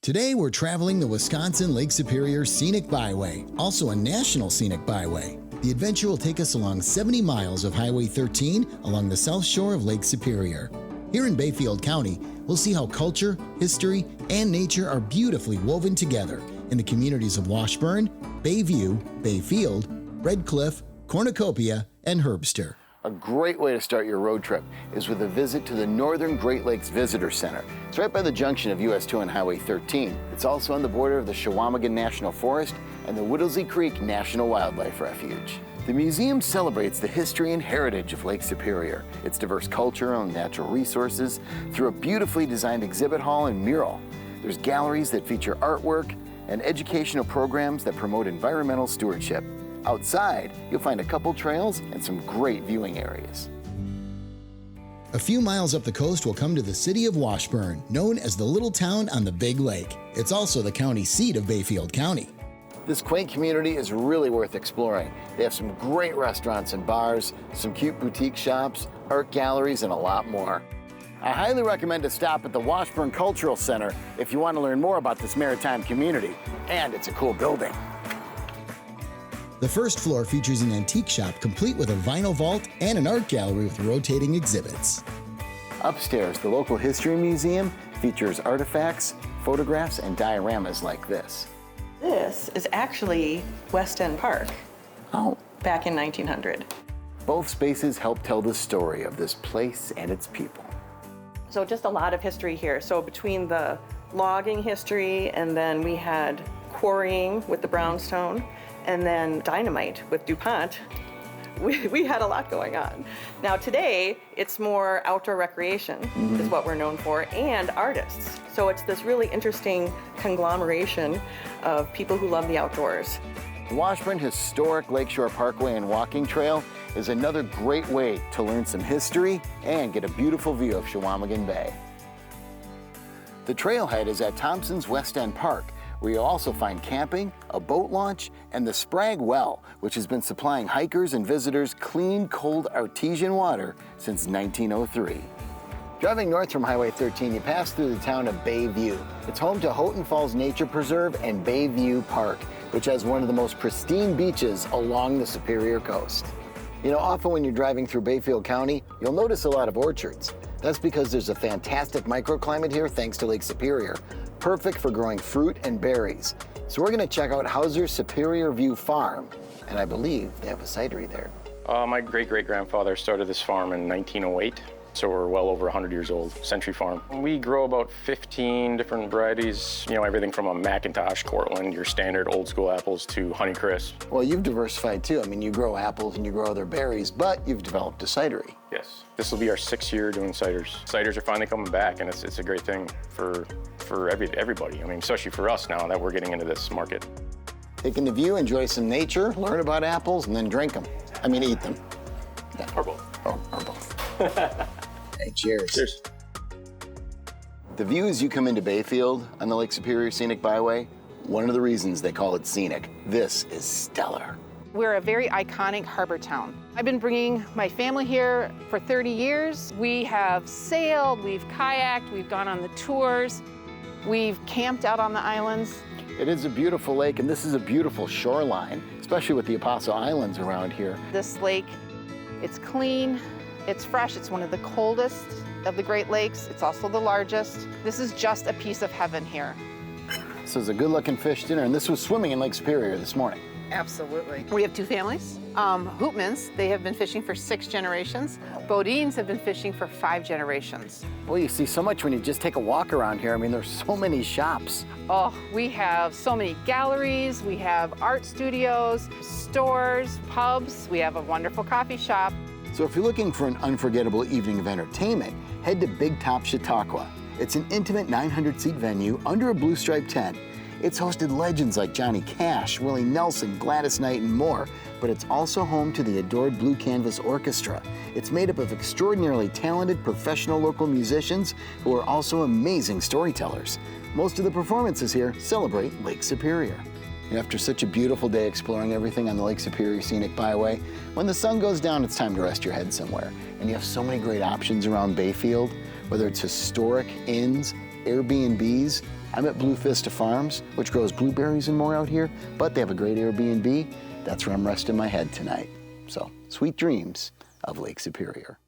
Today we're traveling the Wisconsin Lake Superior Scenic Byway, also a National Scenic Byway. The adventure will take us along 70 miles of Highway 13 along the south shore of Lake Superior. Here in Bayfield County, we'll see how culture, history, and nature are beautifully woven together in the communities of Washburn, Bayview, Bayfield, Red Cliff, Cornucopia, and Herbster. A great way to start your road trip is with a visit to the Northern Great Lakes Visitor Center. It's right by the junction of US 2 and Highway 13. It's also on the border of the Chequamegon National Forest and the Whittlesey Creek National Wildlife Refuge. The museum celebrates the history and heritage of Lake Superior, its diverse cultural and natural resources, through a beautifully designed exhibit hall and mural. There's galleries that feature artwork and educational programs that promote environmental stewardship. Outside, you'll find a couple trails and some great viewing areas. A few miles up the coast, we'll come to the city of Washburn, known as the Little Town on the Big Lake. It's also the county seat of Bayfield County. This quaint community is really worth exploring. They have some great restaurants and bars, some cute boutique shops, art galleries, and a lot more. I highly recommend to stop at the Washburn Cultural Center if you want to learn more about this maritime community. And it's a cool building. The first floor features an antique shop complete with a vinyl vault and an art gallery with rotating exhibits. Upstairs, the local history museum features artifacts, photographs, and dioramas like this. This is actually West End Park. Oh. Back in 1900. Both spaces help tell the story of this place and its people. So just a lot of history here. So between the logging history, and then we had quarrying with the brownstone, and then dynamite with DuPont, we had a lot going on. Now today, it's more outdoor recreation is what we're known for, and artists. So it's this really interesting conglomeration of people who love the outdoors. The Washburn Historic Lakeshore Parkway and Walking Trail is another great way to learn some history and get a beautiful view of Chequamegon Bay. The trailhead is at Thompson's West End Park, where you'll also find camping, a boat launch, and the Sprague Well, which has been supplying hikers and visitors clean, cold artesian water since 1903. Driving north from Highway 13, you pass through the town of Bayview. It's home to Houghton Falls Nature Preserve and Bayview Park, which has one of the most pristine beaches along the Superior Coast. You know, often when you're driving through Bayfield County, you'll notice a lot of orchards. That's because there's a fantastic microclimate here thanks to Lake Superior, perfect for growing fruit and berries. So we're gonna check out Hauser's Superior View Farm, and I believe they have a cidery there. My great-great-grandfather started this farm in 1908, so we're well over 100 years old, Century Farm. We grow about 15 different varieties, you know, everything from a Macintosh, Cortland, your standard old school apples to Honeycrisp. Well, you've diversified too. I mean, you grow apples and you grow other berries, but you've developed a cidery. Yes. This will be our 6th year doing ciders. Ciders are finally coming back, and it's a great thing for everybody. I mean, especially for us now that we're getting into this market. Take in the view, enjoy some nature, learn about apples, and then drink them. I mean, eat them. Yeah. Or both. Oh, or both. Hey, cheers. Cheers. The view as you come into Bayfield on the Lake Superior Scenic Byway, one of the reasons they call it scenic. This is stellar. We're a very iconic harbor town. I've been bringing my family here for 30 years. We have sailed, we've kayaked, we've gone on the tours, we've camped out on the islands. It is a beautiful lake, and this is a beautiful shoreline, especially with the Apostle Islands around here. This lake, it's clean, it's fresh, it's one of the coldest of the Great Lakes. It's also the largest. This is just a piece of heaven here. This is a good-looking fish dinner, and this was swimming in Lake Superior this morning. Absolutely. We have 2 families. Hoopmans, they have been fishing for 6 generations. Bodines have been fishing for 5 generations. Well, you see so much when you just take a walk around here. I mean, there's so many shops. Oh, we have so many galleries, we have art studios, stores, pubs, we have a wonderful coffee shop. So if you're looking for an unforgettable evening of entertainment, head to Big Top Chautauqua. It's an intimate 900-seat venue under a blue striped tent. It's hosted legends like Johnny Cash, Willie Nelson, Gladys Knight, and more, but it's also home to the adored Blue Canvas Orchestra. It's made up of extraordinarily talented professional local musicians who are also amazing storytellers. Most of the performances here celebrate Lake Superior. After such a beautiful day exploring everything on the Lake Superior Scenic Byway, when the sun goes down, it's time to rest your head somewhere. And you have so many great options around Bayfield, whether it's historic inns, Airbnbs. I'm at Blue Vista Farms, which grows blueberries and more out here, but they have a great Airbnb. That's where I'm resting my head tonight. So, sweet dreams of Lake Superior.